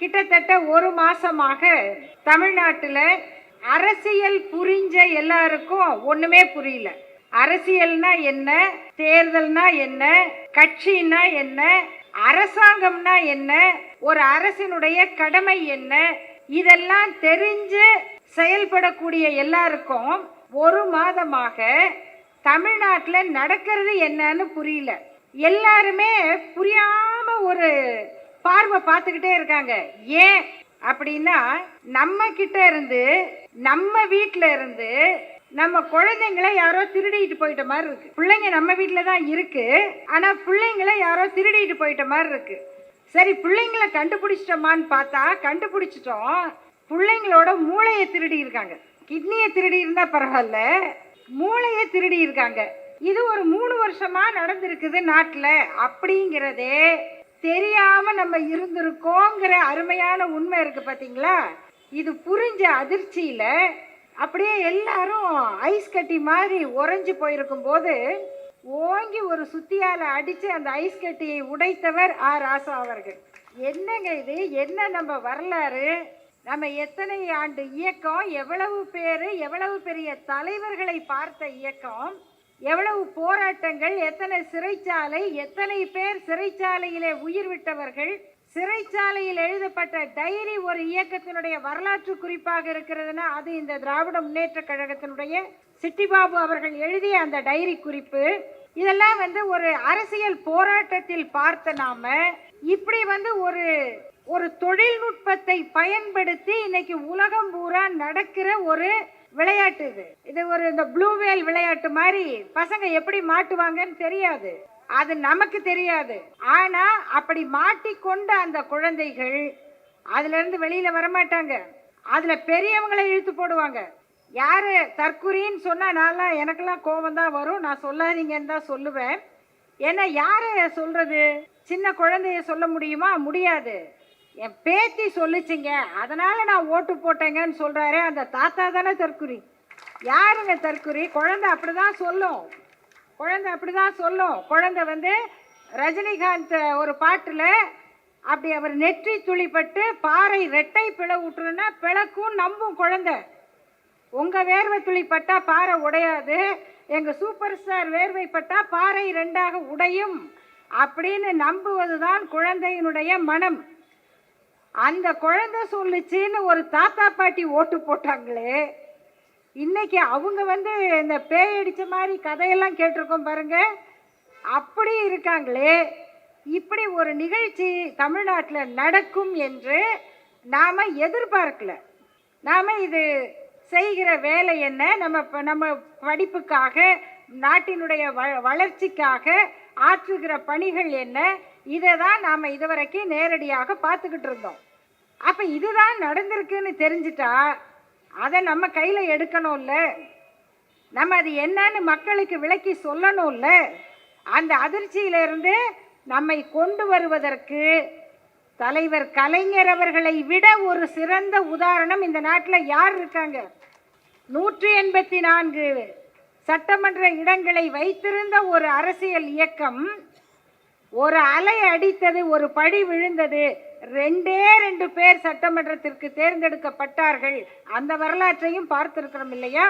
கிட்டத்தட்ட ஒரு மாசமாக தமிழ்நாட்டில் அரசியல் புரிஞ்ச எல்லாருக்கும் ஒண்ணுமே புரியல. அரசியல்னா என்ன, தேர்தல்னா என்ன, கட்சின்னா என்ன, அரசாங்கம்னா என்ன, ஒரு அரசினுடைய கடமை என்ன, இதெல்லாம் தெரிஞ்சு செயல்படக்கூடிய எல்லாருக்கும் ஒரு மாதமாக தமிழ்நாட்டில் நடக்கிறது என்னன்னு புரியல. எல்லாருமே புரியாம ஒரு பார்வை பார்த்துக்கிட்டே இருக்காங்க. ஏன் அப்படின்னா, நம்ம கிட்ட இருந்து, நம்ம வீட்டில இருந்து நம்ம குழந்தைங்களை யாரோ திருடிட்டு போயிட்ட மாதிரி இருக்கு. பிள்ளைங்க நம்ம வீட்டில் தான் இருக்கு, ஆனா பிள்ளைங்களை யாரோ திருடிட்டு போயிட்ட மாதிரி இருக்கு. சரி, பிள்ளைங்களை கண்டுபிடிச்சிட்டோமான்னு பார்த்தா கண்டுபிடிச்சிட்டோம். பிள்ளைங்களோட மூளையை திருடி இருக்காங்க. கிட்னியை திருடி இருந்தா பரவாயில்ல, மூளையை திருடி இருக்காங்க. இது ஒரு 3 வருஷமா நடந்திருக்குது நாட்டில். அப்படிங்கிறதே தெரியாம நம்ம இருந்திருக்கோங்கிற அருமையான உண்மை இருக்கு பாத்தீங்களா? இது புரிஞ்ச அதிர்ச்சியில அப்படியே எல்லாரும் ஐஸ் கட்டி மாதிரி உறைஞ்சு போயிருக்கும் போது ஓங்கி ஒரு சுத்தியால அடிச்சு அந்த ஐஸ் கட்டியை உடைத்தவர் ராசா அவர்கள். என்னங்க இது? என்ன நம்ம வரலாறு? நம்ம எத்தனை ஆண்டு இயக்கம், எவ்வளவு பேரு, எவ்வளவு பெரிய தலைவர்களை பார்த்த இயக்கம், எவ்வளவு போராட்டங்கள், எத்தனை சிறைச்சாலை, எத்தனை பேர் சிறைச்சாலையிலே உயிர் விட்டவர்கள், சிறைச்சாலையில் எழுதப்பட்ட டைரி ஒரு இயக்கத்தினுடைய வரலாற்று குறிப்பாக இருக்கிறதுனா அது இந்த திராவிட முன்னேற்ற கழகத்தினுடைய சிட்டிபாபு அவர்கள் எழுதிய அந்த டைரி குறிப்பு. இதெல்லாம் ஒரு அரசியல் போராட்டத்தில் பார்த்த நாம இப்படி ஒரு தொழில்நுட்பத்தை பயன்படுத்தி இன்னைக்கு உலகம் பூரா நடக்கிற ஒரு விளையாட்டு இது இந்த ப்ளூ வேல் விளையாட்டு மாதிரி பசங்க எப்படி மாட்டுவாங்கன்னு தெரியாது, அது நமக்கு தெரியாது. ஆனா அப்படி மாட்டிக்கொண்ட அந்த குழந்தைகள் அதுல இருந்து வெளியில வரமாட்டாங்க. அதுல பெரியவங்களை இழுத்து போடுவாங்க. யாரு தற்குறின்னு சொன்னா நான் எனக்கெல்லாம் கோபம் தான் வரும். நான் சொல்லாதீங்கன்னு தான் சொல்லுவேன். ஏன்னா யாரு சொல்றது? சின்ன குழந்தைய சொல்ல முடியுமா? முடியாது. என் பேத்தி சொல்லுச்சுங்க, அதனால நான் ஓட்டு போட்டேங்கன்னு சொல்றாரு அந்த தாத்தா தானே தற்குறி. யாருங்க தற்குறி? குழந்தை அப்படிதான் சொல்லும். குழந்தை அப்படிதான் சொல்லும். குழந்தை ரஜினிகாந்த் ஒரு பாட்டுல அப்படி அவர் நெற்றி துளிப்பட்டு பாறை ரெட்டை பிளவுட்டுருன்னா பிளக்கும் நம்பும் குழந்தை. உங்க வேர்வை துளிப்பட்டா பாறை உடையாது, எங்க சூப்பர் ஸ்டார் வேர்வை பட்டா பாறை 2ஆக உடையும் அப்படின்னு நம்புவதுதான் குழந்தையினுடைய மனம். அந்த குழந்தை சொல்லுச்சின்னு ஒரு தாத்தா பாட்டி ஓட்டு போட்டாங்களே, இன்னைக்கு அவங்க இந்த பேய் அடிச்ச மாதிரி கதையெல்லாம் கேட்டிருக்கோம் பாருங்க, அப்படி இருக்காங்களே. இப்படி ஒரு நிகழ்ச்சி தமிழ்நாட்டில் நடக்கும் என்று நாம எதிர்பார்க்கல. நாம இது செய்கிற வேலை என்ன, நம்ம படிப்புக்காக, நாட்டினுடைய வளர்ச்சிக்காக ஆற்றுகிற பணிகள் என்ன, இதை தான் நாம் இதுவரைக்கும் நேரடியாக பார்த்துக்கிட்டு இருந்தோம். அப்போ இதுதான் நடந்திருக்குன்னு தெரிஞ்சிட்டா அதை நம்ம கையில் எடுக்கணும்ல, நம்ம அது என்னன்னு மக்களுக்கு விளக்கி சொல்லணும்ல. அந்த அதிர்ச்சியிலிருந்து நம்மை கொண்டு வருவதற்கு தலைவர் கலைஞர் அவர்களை விட ஒரு சிறந்த உதாரணம் இந்த நாட்டில் யார் இருக்காங்க? 184 சட்டமன்ற இடங்களை வைத்திருந்த ஒரு அரசியல் இயக்கம் ஒரு அலை அடித்தது, ஒரு படி விழுந்தது, 2 பேர் சட்டமன்றத்திற்கு தேர்ந்தெடுக்கப்பட்டார்கள். அந்த வரலாற்றையும் பார்த்திருக்கிறோம் இல்லையா?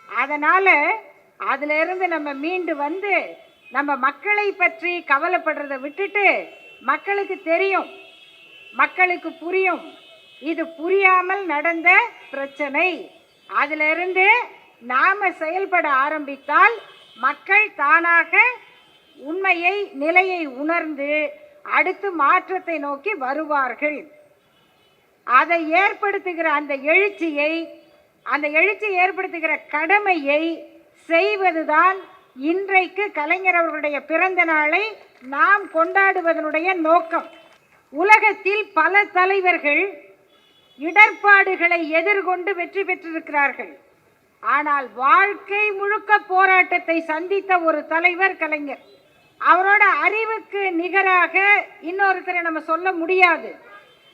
அதனால அதுல இருந்து நம்ம மீண்டு நம்ம மக்களை பற்றி கவலைப்படுறதை விட்டுட்டு, மக்களுக்கு தெரியும், மக்களுக்கு புரியும், இது புரியாமல் நடந்த பிரச்சனை, அதுல இருந்து நாம செயல்பட ஆரம்பித்தால் மக்கள் தானாக உண்மையை, நிலையை உணர்ந்து அடுத்து மாற்றத்தை நோக்கி வருவார்கள். அதை ஏற்படுத்துகிற அந்த எழுச்சி ஏற்படுத்துகிற கடமையை செய்வதுதான் இன்றைக்கு கலைஞர் அவர்களுடைய பிறந்த நாளை நாம் கொண்டாடுவதனுடைய நோக்கம். உலகத்தில் பல தலைவர்கள் இடர்பாடுகளை எதிர்கொண்டு வெற்றி பெற்றிருக்கிறார்கள். ஆனால் வாழ்க்கை முழுக்க போராட்டத்தை சந்தித்த ஒரு தலைவர் கலைஞர். அவரோட அறிவுக்கு நிகராக இன்னொருத்தரை நம்ம சொல்ல முடியாது.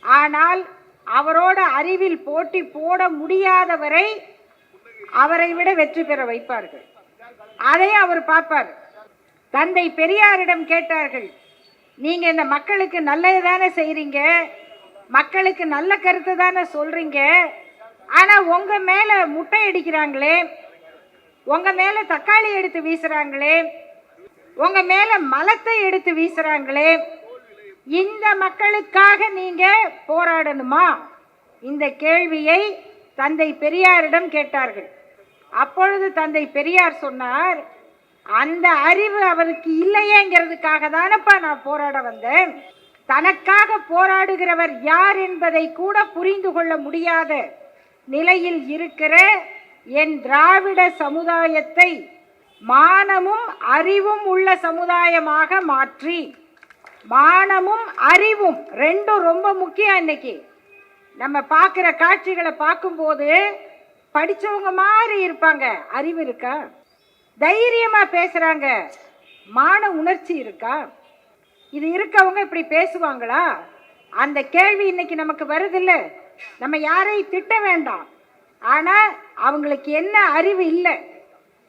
ஆனால் அவரோட அறிவில் போட்டி போட முடியாதவரை அவரை விட வெற்றி பெற வைப்பார்கள். அதை அவர் பார்ப்பார். தந்தை பெரியாரிடம் கேட்டார்கள், நீங்க இந்த மக்களுக்கு நல்லது தானே செய்றீங்க, மக்களுக்கு நல்ல கருத்து தானே சொல்றீங்க. ஆனா உங்க மேல முட்டை அடிக்கிறாங்களே, உங்க மேல தக்காளி எடுத்து வீசுறாங்களே, உங்க மேல மலத்தை எடுத்து வீசுறாங்களே, இந்த மக்களுக்காக நீங்க போராடணுமா? இந்த கேள்வியை தந்தை பெரியாரிடம் கேட்டார்கள். அப்பொழுது தந்தை பெரியார் சொன்னார், அந்த அறிவு அவருக்கு இல்லையேங்கிறதுக்காக தானப்பா நான் போராட வந்தேன். தனக்காக போராடுகிறவர் யார் என்பதை கூட புரிந்து கொள்ள முடியாத நிலையில் இருக்கிற என் திராவிட சமுதாயத்தை மானமும் அறிவும் உள்ள சமுதாயமாக மாற்றி, மானமும் அறிவும் ரெண்டும் ரொம்ப முக்கியம். இன்னைக்கு நம்ம பார்க்குற காட்சிகளை பார்க்கும்போது படித்தவங்க மாதிரி இருப்பாங்க, அறிவு இருக்கா? தைரியமா பேசுறாங்க, மான உணர்ச்சி இருக்கா? இது இருக்கவங்க இப்படி பேசுவாங்களா? அந்த கேள்வி இன்னைக்கு நமக்கு வருதில்ல. நம்ம யாரையும் திட்ட வேண்டாம், ஆனா அவங்களுக்கு என்ன அறிவு இல்லை,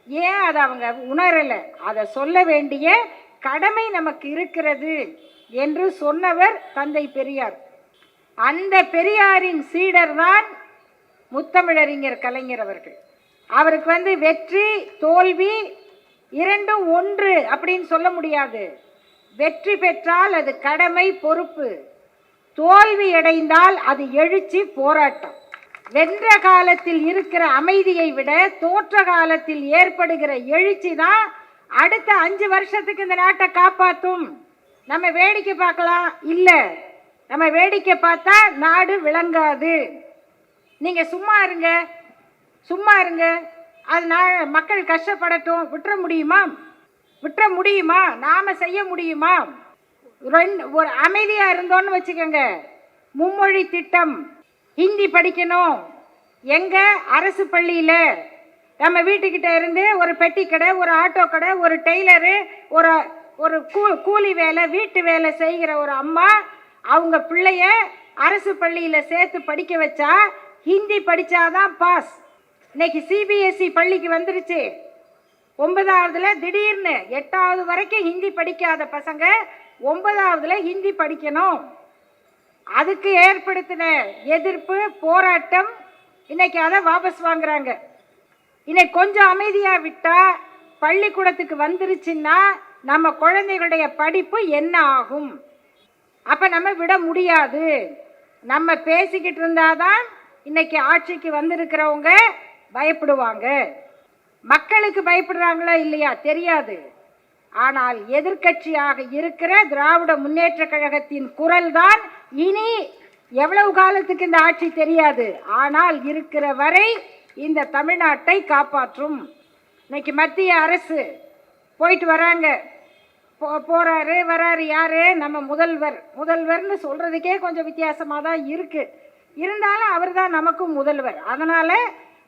ஏன் அதை அவங்க உணரலை, அதை சொல்ல வேண்டிய கடமை நமக்கு இருக்கிறது என்று சொன்னவர் தந்தை பெரியார். அந்த பெரியாரின் சீடர் தான் முத்தமிழறிஞர் கலைஞர் அவர்கள். அவருக்கு வெற்றி தோல்வி இரண்டும் ஒன்று அப்படின்னு சொல்ல முடியாது. வெற்றி பெற்றால் அது கடமை பொறுப்பு, தோல்வி அடைந்தால் அது எழுச்சி போராட்டம். வென்ற காலத்தில் இருக்கிற அமைதியை விட தோற்ற காலத்தில் ஏற்படுகிற எழுச்சி தான் அடுத்த 5 வருஷத்துக்கு இந்த நாட்டை காப்பாற்றும். நம்ம வேடிக்கை பார்க்கலாம், இல்லை நம்ம வேடிக்கை பார்த்தா நாடு விளங்காது. நீங்க சும்மா இருங்க, சும்மா இருங்க, அதனால மக்கள் கஷ்டப்படட்டும், விட்டுற முடியுமா? விட்டுற முடியுமா? நாம செய்ய முடியுமா? ஒரு அமைதியா இருந்தோன்னு வச்சுக்கோங்க. மும்மொழி திட்டம், ஹிந்தி படிக்கணும். எங்க? அரசு பள்ளியில. நம்ம வீட்டுக்கிட்ட இருந்து ஒரு பெட்டி கடை, ஒரு ஆட்டோ கடை, ஒரு டெய்லரு, ஒரு ஒரு கூலி வேலை, வீட்டு வேலை செய்கிற ஒரு அம்மா அவங்க பிள்ளைய அரசு பள்ளியில சேர்த்து படிக்க வச்சா ஹிந்தி படிச்சாதான் பாஸ். இன்னைக்கு சிபிஎஸ்இ பள்ளிக்கு வந்துருச்சு. 9ஆவதுல திடீர்னு 8ஆவது வரைக்கும் ஹிந்தி படிக்காத பசங்க 9ஆவதுல ஹிந்தி படிக்கணும். அதுக்கு ஏற்படுத்தின எதிர்ப்பு போராட்டம் இன்னைக்கு அதை வாபஸ் வாங்குறாங்க. இன்னைக்கு கொஞ்சம் அமைதியா விட்டா பள்ளிக்கூடத்துக்கு வந்துருச்சுன்னா நம்ம குழந்தைகளுடைய படிப்பு என்ன ஆகும்? அப்ப நம்ம விட முடியாது. நம்ம பேசிக்கிட்டு இருந்தாதான் இன்னைக்கு ஆட்சிக்கு வந்திருக்கிறவங்க பயப்படுவாங்க. மக்களுக்கு பயப்படுறாங்களா இல்லையா தெரியாது. ஆனால் எதிர்க்கட்சியாக இருக்கிற திராவிட முன்னேற்ற கழகத்தின் குரல் தான் இனி எவ்வளவு காலத்துக்கு இந்த ஆட்சி தெரியாது, ஆனால் இருக்கிற வரை இந்த தமிழ்நாட்டை காப்பாற்றும். இன்னைக்கு மத்திய அரசு போயிட்டு வராங்க, போறாரு வராரு. யாரு? நம்ம முதல்வர். முதல்வர்னு சொல்றதுக்கே கொஞ்சம் வித்தியாசமாக தான் இருக்கு. இருந்தாலும் அவர் தான் நமக்கும் முதல்வர். அதனால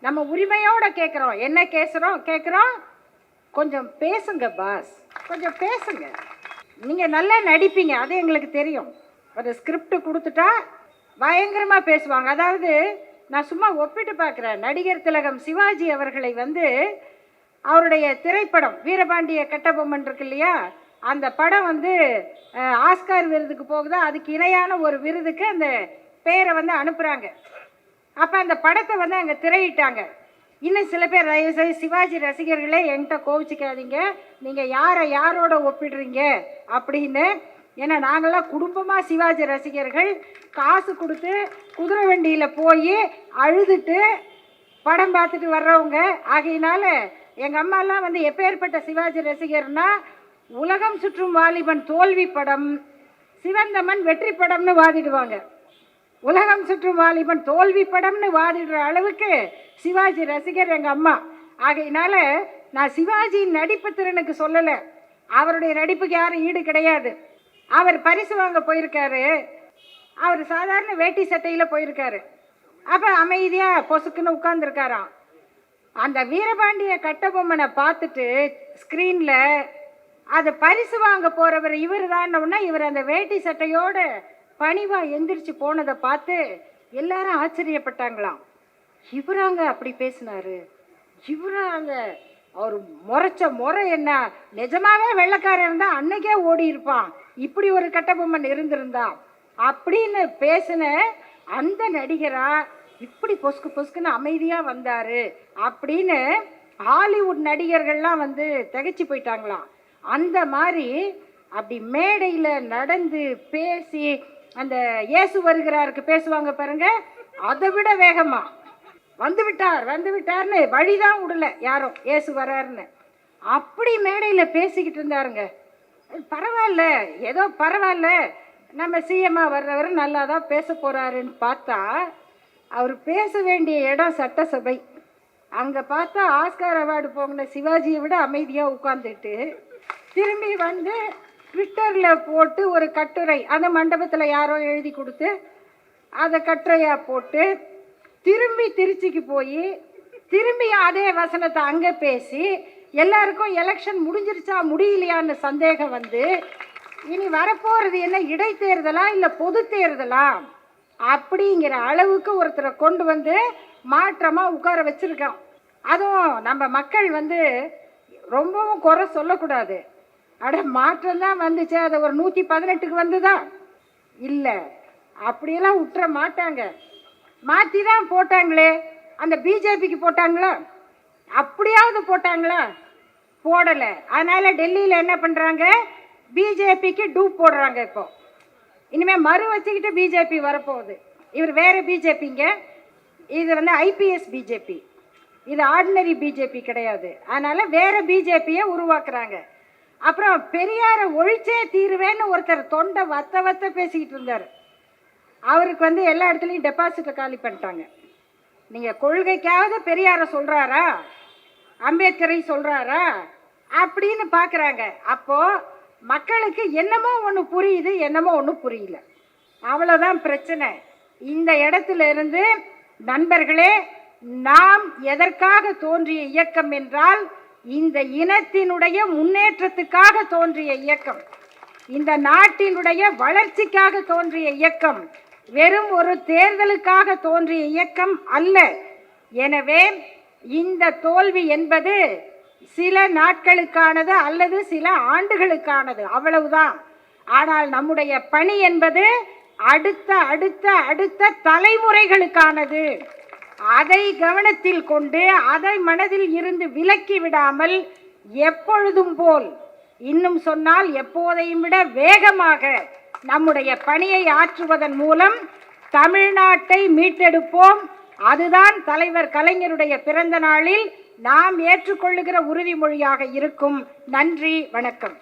நம்ம உரிமையோட கேட்குறோம். என்ன கேட்குறோம்? கொஞ்சம் பேசுங்க பாஸ், கொஞ்சம் பேசுங்க. நீங்கள் நல்லா நடிப்பீங்க, அது எங்களுக்கு தெரியும். ஒரு ஸ்கிரிப்ட் கொடுத்துட்டா பயங்கரமாக பேசுவாங்க. அதாவது நான் சும்மா ஒப்பிட்டு பார்க்குறேன். நடிகர் திலகம் சிவாஜி அவர்களை அவருடைய திரைப்படம் வீரபாண்டிய கட்டபொம்மன் இருக்கு இல்லையா, அந்த படம் ஆஸ்கார் விருதுக்கு போகுதா, அதுக்கு இணையான ஒரு விருதுக்கு அந்த பேரை அனுப்புகிறாங்க. அப்போ அந்த படத்தை அங்கே திரையிட்டாங்க. இன்னும் சில பேர் தயவுசெய்து சிவாஜி ரசிகர்களே என்கிட்ட கோவிச்சிக்காதீங்க, நீங்கள் யாரோட ஒப்பிடுறீங்க அப்படின்னு. ஏன்னா நாங்கள்லாம் குடும்பமாக சிவாஜி ரசிகர்கள். காசு கொடுத்து குதிரை வண்டியில் போய் அழுதுட்டு படம் பார்த்துட்டு வர்றவங்க. ஆகையினால எங்கள் அம்மாலாம் எப்பேற்பட்ட சிவாஜி ரசிகர்னா, உலகம் சுற்றும் வாலிபன் தோல்வி படம், சிவந்தமன் வெற்றி படம்னு வாதிடுவாங்க. உலகம் சுற்றும் வாலிபன் தோல்வி படம்னு வாதிடுற அளவுக்கு சிவாஜி ரசிகர் எங்கள் அம்மா. ஆகையினால நான் சிவாஜியின் நடிப்பு திறனுக்கு சொல்லலை, அவருடைய நடிப்புக்கு யாரும் ஈடு கிடையாது. அவர் பரிசு வாங்க போயிருக்காரு, அவர் சாதாரண வேட்டி சட்டையில் போயிருக்காரு. அப்போ அமைதியாக பொசுக்குன்னு உட்கார்ந்துருக்காராம். அந்த வீரபாண்டிய கட்டபொம்மனை பார்த்துட்டு ஸ்க்ரீனில் அது பரிசு வாங்க போகிறவர் இவர் தானோன்னா, இவர் அந்த வேட்டி சட்டையோட பணிவாக எந்திரிச்சு போனதை பார்த்து எல்லாரும் ஆச்சரியப்பட்டாங்களாம். இவராங்க அப்படி பேசினாரு, இவராங்க அவர் முறைச்ச முறை என்ன, நிஜமாவே வெள்ளைக்காரன் இருந்தால் அன்னைக்கே ஓடி இருப்பான், இப்படி ஒரு கட்டபொம்மன் இருந்திருந்தா அப்படின்னு பேசின அந்த நடிகரா இப்படி பொசுக்கு பொசுக்குன்னு அமைதியாக வந்தார் அப்படின்னு ஹாலிவுட் நடிகர்கள்லாம் வந்து திகைச்சு போயிட்டாங்களாம். அந்த மாதிரி அப்படி மேடையில் நடந்து பேசி அந்த இயேசு வருகிறாருக்கு பேசுவாங்க பாருங்க, அதை விட வேகமா வந்து விட்டார்னு வழிதான் விடல யாரும் இயேசு வராருன்னு. அப்படி மேடையில் பேசிக்கிட்டு இருந்தாருங்க. பரவாயில்ல, ஏதோ பரவாயில்ல, நம்ம சிஎம்மா வர்றவர் நல்லா தான் பேச போகிறாருன்னு பார்த்தா அவர் பேச வேண்டிய இடம் சட்டசபை. அங்கே பார்த்தா ஆஸ்கார் அவார்டு போங்கின சிவாஜியை விட அமைதியாக உட்காந்துட்டு திரும்பி வந்து ட்விட்டரில் போட்டு ஒரு கட்டுரை, அந்த மண்டபத்தில் யாரோ எழுதி கொடுத்து அதை கட்டுரையாக போட்டு திரும்பி திருச்சிக்கு போய் திரும்பி அதே வசனத்தை அங்கே பேசி எல்லாருக்கும் எலெக்ஷன் முடிஞ்சிருச்சா முடியலையான்னு சந்தேகம் வந்து இனி வரப்போகிறது என்ன இடைத்தேர்தலா இல்லை பொது தேர்தலா அப்படிங்கிற அளவுக்கு ஒருத்தரை கொண்டு வந்து மாற்றமாக உட்கார வச்சுருக்கோம். அதுவும் நம்ம மக்கள் வந்து ரொம்பவும் குறை சொல்லக்கூடாது. மாற்றம் தான் வந்துச்சு, அதை ஒரு 118க்கு வந்துதா இல்லை, அப்படியெல்லாம் விட்டுற மாட்டாங்க. மாற்றி தான் போட்டாங்களே, அந்த பிஜேபிக்கு போட்டாங்களா, அப்படியாவது போட்டாங்களா, போடலை. அதனால் டெல்லியில் என்ன பண்ணுறாங்க, பிஜேபிக்கு டூப் போடுறாங்க. இப்போ இனிமேல் மறு வச்சுக்கிட்டு பிஜேபி வரப்போகுது. இவர் வேறு பிஜேபிங்க, இது வந்து ஐபிஎஸ் பிஜேபி, இது ஆர்டினரி பிஜேபி கிடையாது. அதனால் வேறு பிஜேபியை உருவாக்குறாங்க. அப்புறம் பெரியாரை ஒழிச்சே தீருவேன்னு ஒருத்தர் தொண்டை வத்த பேசிக்கிட்டு இருந்தார். அவருக்கு வந்து எல்லா இடத்துலையும் டெபாசிட்டை காலி பண்ணிட்டாங்க. நீங்கள் கொள்கைக்காவது பெரியாரை சொல்கிறாரா, அம்பேத்கரை சொல்கிறாரா அப்படின்னு பார்க்குறாங்க. அப்போது மக்களுக்கு என்னமோ ஒன்று புரியுது, என்னமோ ஒன்று புரியல, அவ்வளோதான் பிரச்சனை. இந்த இடத்துல இருந்து நண்பர்களே, நாம் எதற்காக தோன்றிய இயக்கம் என்றால் இந்த இனத்தினுடைய முன்னேற்றத்துக்காக தோன்றிய இயக்கம், இந்த நாட்டினுடைய வளர்ச்சிக்காக தோன்றிய இயக்கம், வெறும் ஒரு தேர்தலுக்காக தோன்றிய இயக்கம் அல்ல. எனவே இந்த தோல்வி என்பது சில நாட்களுக்கானது அல்லது சில ஆண்டுகளுக்கானது, அவ்வளவுதான். ஆனால் நம்முடைய பணி என்பது அடுத்த அடுத்த அடுத்த தலைமுறைகளுக்கானது. அதை கவனத்தில் கொண்டு அதை மனதில் இருந்து விலக்கி விடாமல் எப்பொழுதும் போல், இன்னும் சொன்னால் எப்போதையும் விட வேகமாக நம்முடைய பணியை ஆற்றுவதன் மூலம் தமிழ்நாட்டை மீட்டெடுப்போம். அதுதான் தலைவர் கலைஞருடைய பிறந்த நாளில் நாம் ஏற்றுக்கொள்ளுகிற உறுதிமொழியாக இருக்கும். நன்றி, வணக்கம்.